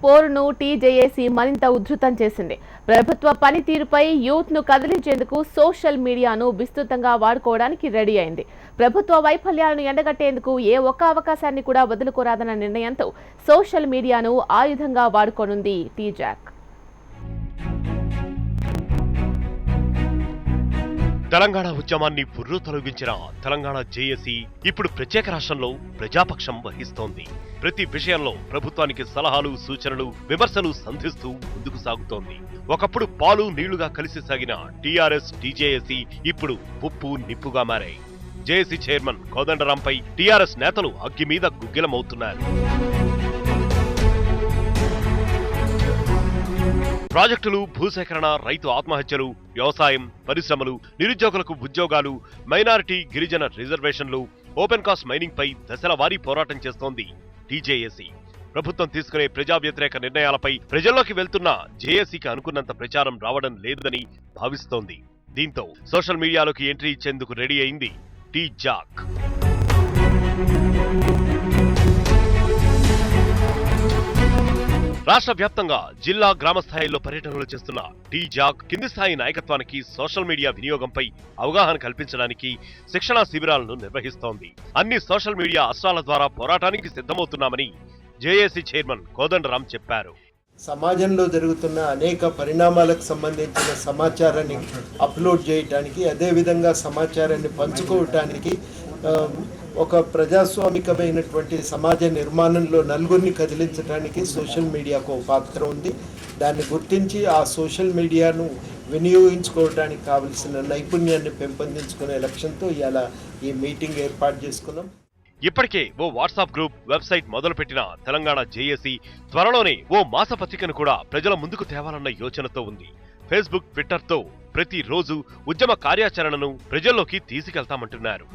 పోరును TJAC మరింత ఉధృతం చేసింది. ప్రభుత్వ పనితీరుపై యూత్ ను కదిలించేందుకు సోషల్ మీడియాను విస్తృతంగా వాడుకోవడానికి రెడీ అయింది. ప్రభుత్వ వైఫల్యాలను ఎండగట్టేందుకు ఏ ఒక్క అవకాశాన్ని కూడా వదులుకోరాదన్న నిర్ణయంతో సోషల్ మీడియాను ఆయుధంగా వాడుకోనుంది టీజాక్. తెలంగాణ ఉద్యమాన్ని బుర్రు తొలగించిన తెలంగాణ జేఏసీ ఇప్పుడు ప్రత్యేక రాష్ట్రంలో ప్రజాపక్షం వహిస్తోంది. ప్రతి విషయంలో ప్రభుత్వానికి సలహాలు, సూచనలు, విమర్శలు సంధిస్తూ ముందుకు సాగుతోంది. ఒకప్పుడు పాలు నీళ్లుగా కలిసి సాగిన టీఆర్ఎస్, టీజేఏసీ ఇప్పుడు ఉప్పు నిప్పుగా మారాయి. జేఏసీ చైర్మన్ కోదండరాంపై టీఆర్ఎస్ నేతలు అగ్గి మీద గుగ్గిలమవుతున్నారు. ప్రాజెక్టులు, భూసేకరణ, రైతు ఆత్మహత్యలు, వ్యవసాయం, పరిశ్రమలు, నిరుద్యోగులకు ఉద్యోగాలు, మైనారిటీ, గిరిజన రిజర్వేషన్లు, ఓపెన్ కాస్ట్ మైనింగ్ పై దశల వారీ పోరాటం చేస్తోంది టీజేఏసీ. ప్రభుత్వం తీసుకునే ప్రజా వ్యతిరేక నిర్ణయాలపై ప్రజల్లోకి వెళ్తున్న జేఏసీకి అనుకున్నంత ప్రచారం రావడం లేదని భావిస్తోంది. దీంతో సోషల్ మీడియాలోకి ఎంట్రీ ఇచ్చేందుకు రెడీ అయింది టీజాక్. రాష్ట్ర వ్యాప్తంగా జిల్లా, గ్రామ స్థాయిల్లో పర్యటనలు చేస్తున్న టీజాక్ కింది స్థాయి నాయకత్వానికి సోషల్ మీడియా వినియోగంపై అవగాహన కల్పించడానికి శిక్షణా శిబిరాలను నిర్వహిస్తోంది. అన్ని సోషల్ మీడియా అస్త్రాల ద్వారా పోరాటానికి సిద్ధమవుతున్నామని జేఏసీ చైర్మన్ కోదండరాం చెప్పారు. సమాజంలో జరుగుతున్న అనేక పరిణామాలకు సంబంధించిన సమాచారాన్ని అప్లోడ్ చేయటానికి, అదేవిధంగా సమాచారాన్ని పంచుకోవటానికి, ఒక ప్రజాస్వామికమైనటువంటి సమాజ నిర్మాణంలో నలుగురిని కదిలించడానికి సోషల్ మీడియాకు ఒక పాత్ర ఉంది. దాన్ని గుర్తించి ఆ సోషల్ మీడియాను వినియోగించుకోవడానికి కావలసిన నైపుణ్యాన్ని పెంపొందించుకునే లక్ష్యంతో ఇవాళ ఈ మీటింగ్ ఏర్పాటు చేసుకున్నాం. ఇప్పటికే ఓ వాట్సాప్ గ్రూప్, వెబ్సైట్ మొదలుపెట్టిన తెలంగాణ జేఏసీ త్వరలోనే ఓ మాసపత్రికను కూడా ప్రజల ముందుకు తేవాలన్న యోచనతో ఉంది. ఫేస్బుక్, ట్విట్టర్తో ప్రతిరోజు ఉద్యమ కార్యాచరణను ప్రజల్లోకి తీసుకెళ్తామంటున్నారు.